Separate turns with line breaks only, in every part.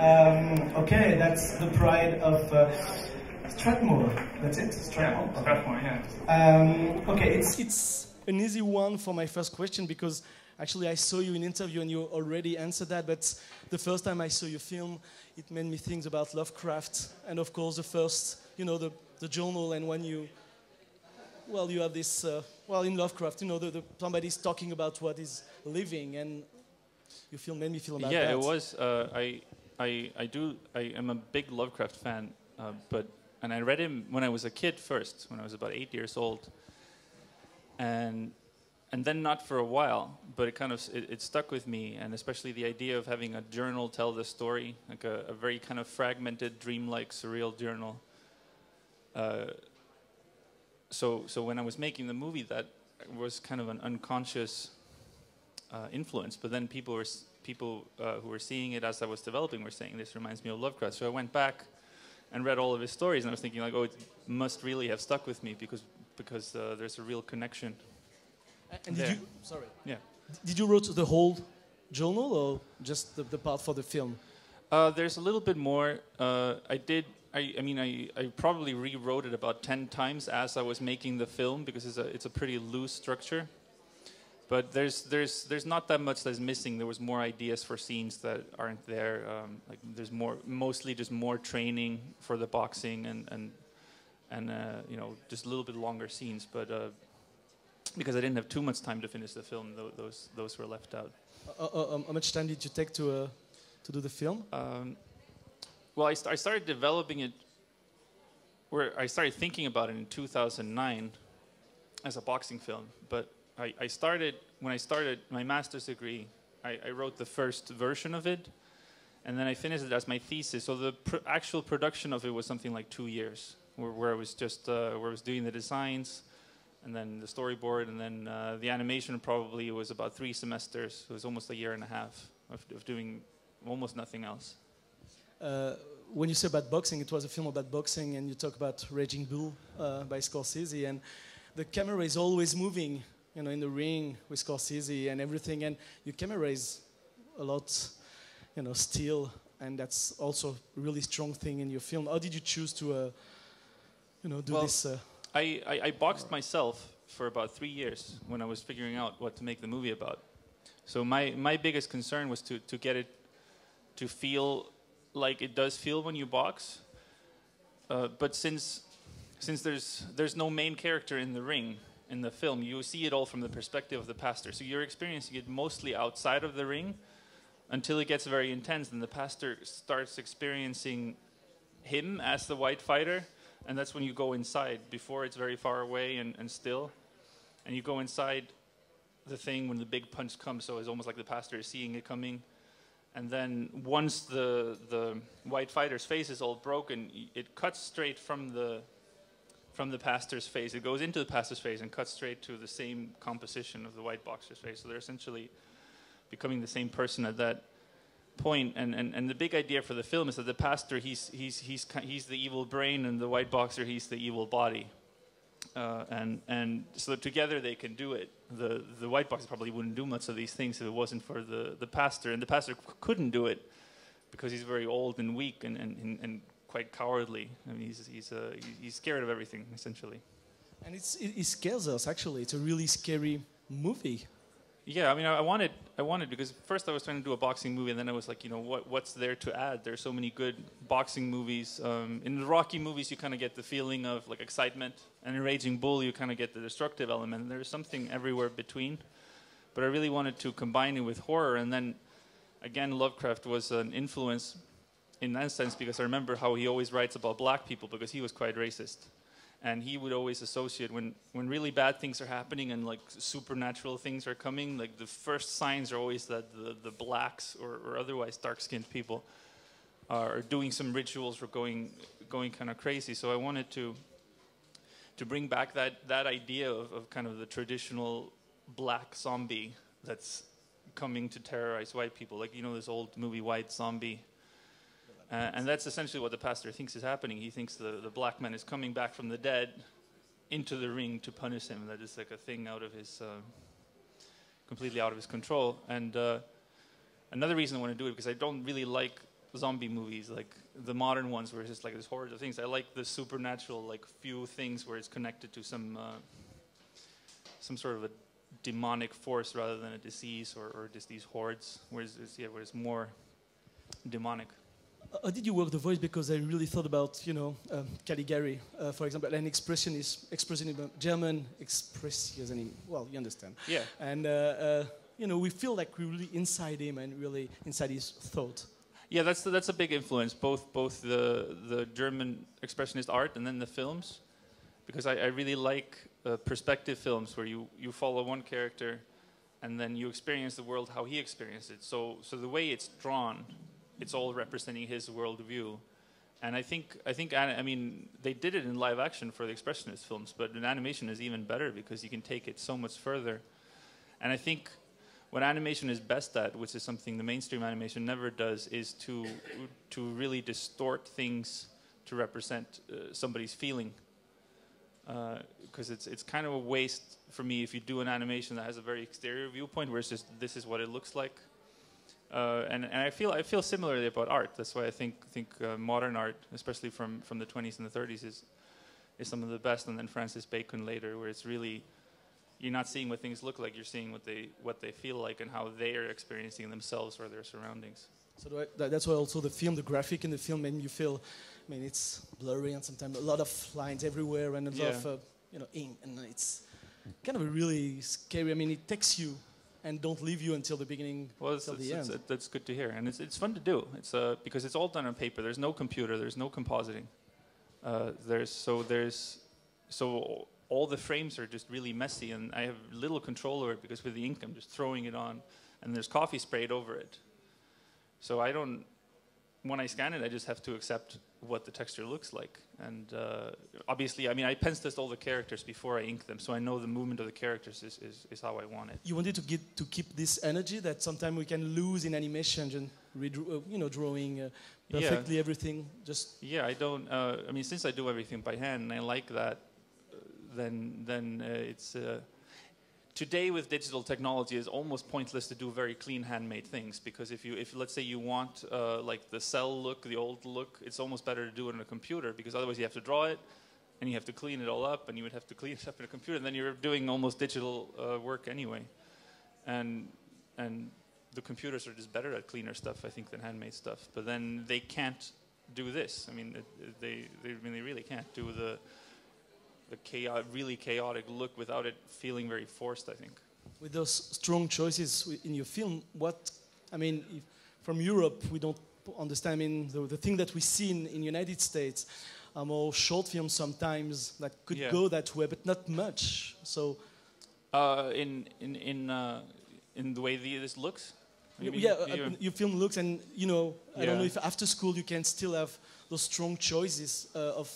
Okay, that's the Pride of Strathmoor. That's it? Strathmoor?
Yeah, Strathmoor, yeah.
Okay, it's an easy one for my first question because actually I saw you in interview and you already answered that, but the first time I saw your film, it made me think about Lovecraft and of course the first, you know, the journal, and when you, well, you have this, well, in Lovecraft, you know, somebody's talking about what is living, and your film made me feel about that.
Yeah, it was. I am a big Lovecraft fan, and I read him when I was a kid first, when I was about 8 years old, and then not for a while, but it stuck with me, and especially the idea of having a journal tell the story, like a very kind of fragmented, dreamlike, surreal journal. So when I was making the movie, that was kind of an unconscious influence. But then people who were seeing it as I was developing were saying, this reminds me of Lovecraft. So I went back and read all of his stories, and I was thinking like, oh, it must really have stuck with me because there's a real connection.
And did you? Sorry.
Yeah.
Did you write the whole journal or just the part for the film?
There's a little bit more. I probably rewrote it about 10 times as I was making the film because it's a pretty loose structure. But there's not that much that's missing. There was more ideas for scenes that aren't there. Like there's mostly just more training for the boxing and you know, just a little bit longer scenes. But because I didn't have too much time to finish the film, those were left out.
How much time did you take to do the film?
Well, I started developing it, where I started thinking about it in 2009 as a boxing film. But when I started my master's degree, I wrote the first version of it, and then I finished it as my thesis. So the actual production of it was something like 2 years, where I was just where I was doing the designs, and then the storyboard, and then the animation probably was about 3 semesters. It was almost a year and a half of doing almost nothing else.
When you say about boxing, it was a film about boxing, and you talk about Raging Bull by Scorsese, and the camera is always moving, you know, in the ring with Scorsese and everything, and your camera is a lot, you know, still, and that's also a really strong thing in your film. How did you choose to, you know, do this?
I boxed myself for about 3 years when I was figuring out what to make the movie about. So my biggest concern was to get it to feel like it does feel when you box, but since there's no main character in the ring in the film, you see it all from the perspective of the pastor. So you're experiencing it mostly outside of the ring until it gets very intense, and the pastor starts experiencing him as the white fighter, and that's when you go inside. Before, it's very far away and still, and you go inside the thing when the big punch comes, so it's almost like the pastor is seeing it coming. And then once the white fighter's face is all broken, it cuts straight from the pastor's face. It goes into the pastor's face and cuts straight to the same composition of the white boxer's face. So they're essentially becoming the same person at that point. And the big idea for the film is that the pastor, he's the evil brain, and the white boxer, he's the evil body. And so together they can do it. The white boxer probably wouldn't do much of these things if it wasn't for the pastor, and the pastor couldn't do it because he's very old and weak and quite cowardly. I mean, he's scared of everything essentially.
And it scares us actually. It's a really scary movie.
Yeah, I mean, I wanted because first I was trying to do a boxing movie, and then I was like, you know, what's there to add? There's so many good boxing movies. In the Rocky movies, you kind of get the feeling of like excitement, and in Raging Bull, you kind of get the destructive element. There's something everywhere between, but I really wanted to combine it with horror. And then, again, Lovecraft was an influence in that sense because I remember how he always writes about black people because he was quite racist. And he would always associate when really bad things are happening and like supernatural things are coming, like the first signs are always that the blacks or otherwise dark-skinned people are doing some rituals or going kind of crazy. So I wanted to bring back that idea of kind of the traditional black zombie that's coming to terrorize white people, like, you know, this old movie White Zombie. And that's essentially what the pastor thinks is happening. He thinks the black man is coming back from the dead into the ring to punish him. That is like a thing out of his, completely out of his control. And another reason I want to do it, because I don't really like zombie movies, like the modern ones where it's just like this horror of things. I like the supernatural, like few things where it's connected to some sort of a demonic force rather than a disease or just these hordes, where it's more demonic.
How did you work the voice? Because I really thought about, Caligari, for example, an expressionism, German expressionism. Well, you understand.
Yeah.
And, we feel like we're really inside him and really inside his thought.
Yeah, that's a big influence, both the German expressionist art and then the films, because I really like perspective films where you follow one character and then you experience the world how he experienced it. So the way it's drawn, it's all representing his worldview. And I think they did it in live action for the expressionist films, but in animation is even better because you can take it so much further. And I think what animation is best at, which is something the mainstream animation never does, is to really distort things to represent somebody's feeling. Because it's kind of a waste for me if you do an animation that has a very exterior viewpoint, where it's just this is what it looks like. And I feel similarly about art. That's why I think modern art, especially from the 20s and the 30s, is some of the best. And then Francis Bacon later, where it's really, you're not seeing what things look like, you're seeing what they feel like and how they are experiencing themselves or their surroundings. So
that's why also the graphic in the film made you feel, it's blurry and sometimes a lot of lines everywhere and a lot of, ink, and it's kind of really scary. It takes you and don't leave you until the beginning, until the end.
That's good to hear, and it's fun to do. It's because it's all done on paper. There's no computer. There's no compositing. So all the frames are just really messy, and I have little control over it because with the ink I'm just throwing it on, and there's coffee sprayed over it. So when I scan it, I just have to accept what the texture looks like. And obviously, I pen-test all the characters before I ink them, so I know the movement of the characters is how I want it.
You wanted to keep this energy that sometimes we can lose in animation, and drawing perfectly everything.
I don't. Since I do everything by hand, and I like that, then it's. Today with digital technology, it's almost pointless to do very clean handmade things, because if let's say you want like the cell look, the old look, it's almost better to do it on a computer, because otherwise you have to draw it and you have to clean it all up, and you would have to clean it up in a computer, and then you're doing almost digital work anyway. And the computers are just better at cleaner stuff, I think, than handmade stuff. But then they can't do this. They really can't do the really chaotic look without it feeling very forced, I think.
With those strong choices in your film, from Europe, we don't understand. The thing that we see in United States are more short films sometimes that could go that way, but not much. So,
in the way this looks.
Your film looks, and I don't know if after school you can still have those strong choices of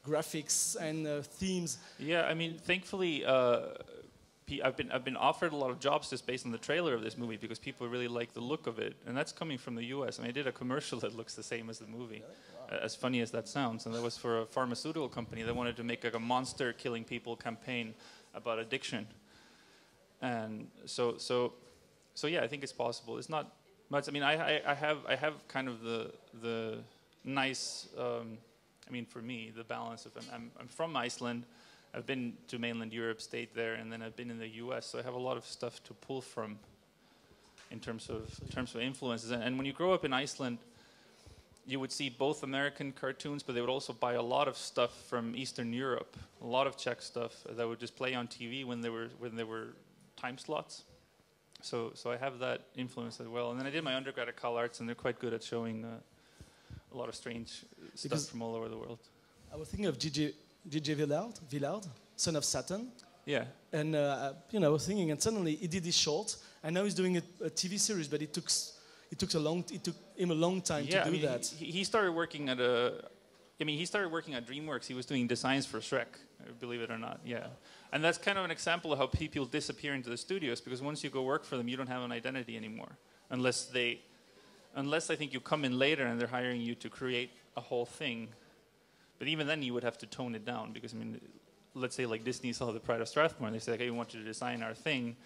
graphics and themes.
Yeah, thankfully, I've been offered a lot of jobs just based on the trailer of this movie, because people really like the look of it, and that's coming from the U.S. I did a commercial that looks the same as the movie, as funny as that sounds, and that was for a pharmaceutical company that wanted to make like a monster killing people campaign about addiction, and so yeah, I think it's possible. It's not much. I have kind of the nice. For me, the balance of I'm from Iceland. I've been to mainland Europe, stayed there, and then I've been in the U.S. So I have a lot of stuff to pull from, in terms of influences. And when you grow up in Iceland, you would see both American cartoons, but they would also buy a lot of stuff from Eastern Europe, a lot of Czech stuff that would just play on TV when there were time slots. So I have that influence as well. And then I did my undergrad at Cal Arts, and they're quite good at showing a lot of strange stuff from all over the world.
I was thinking of J.J. Villard, Son of Saturn.
Yeah.
And I was thinking, and suddenly he did this short, and now he's doing a TV series, but it took him a long time to do that.
He started working at DreamWorks. He was doing designs for Shrek, believe it or not. Yeah. And that's kind of an example of how people disappear into the studios, because once you go work for them, you don't have an identity anymore, unless I think you come in later and they're hiring you to create a whole thing. But even then you would have to tone it down, because let's say like Disney saw the Pride of Strathmoor and they say, okay, we want you to design our thing.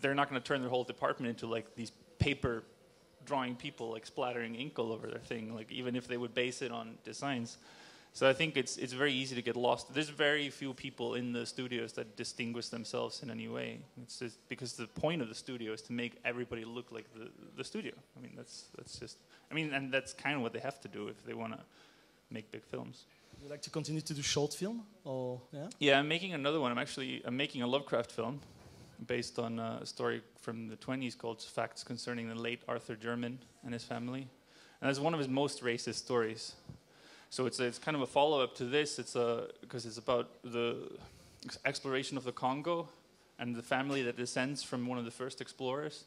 They're not going to turn their whole department into like these paper drawing people like splattering ink all over their thing, like even if they would base it on designs. So I think it's very easy to get lost. There's very few people in the studios that distinguish themselves in any way. It's just because the point of the studio is to make everybody look like the studio. I mean, that's just, I mean, and that's kind of what they have to do if they want to make big films.
Would you like to continue to do short film, or yeah?
Yeah, I'm making another one. I'm making a Lovecraft film based on a story from the 20s called Facts Concerning the Late Arthur German and His Family. And it's one of his most racist stories. So it's kind of a follow-up to this. Because it's about the exploration of the Congo and the family that descends from one of the first explorers.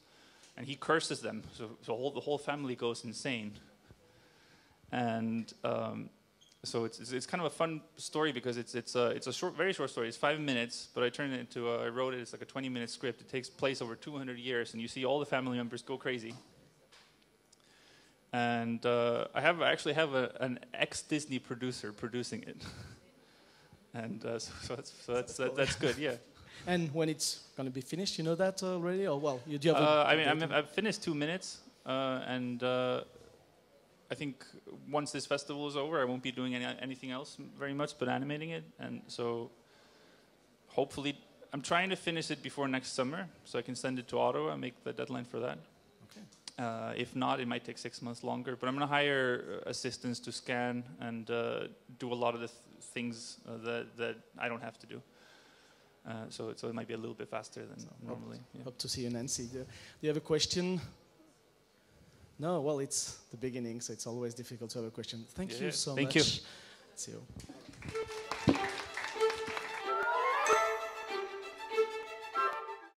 And he curses them, so the whole family goes insane. And so it's kind of a fun story because it's a short, very short story. It's 5 minutes, but I turned it into I wrote it. It's like a 20-minute script. It takes place over 200 years, and you see all the family members go crazy. And I actually have an ex-Disney producer producing it, and so that's good, yeah.
And when it's going to be finished, you know that already, or well, you do have.
I've finished 2 minutes, and I think once this festival is over, I won't be doing anything else very much but animating it, and so hopefully I'm trying to finish it before next summer, so I can send it to Ottawa and make the deadline for that. If not, it might take 6 months longer. But I'm going to hire assistants to scan and do a lot of the things that I don't have to do. So it might be a little bit faster than normally. Yeah.
Hope to see you, Nancy. Do you have a question? No, well, it's the beginning, so it's always difficult to have a question. Thank you so much.
Thank you.
See you.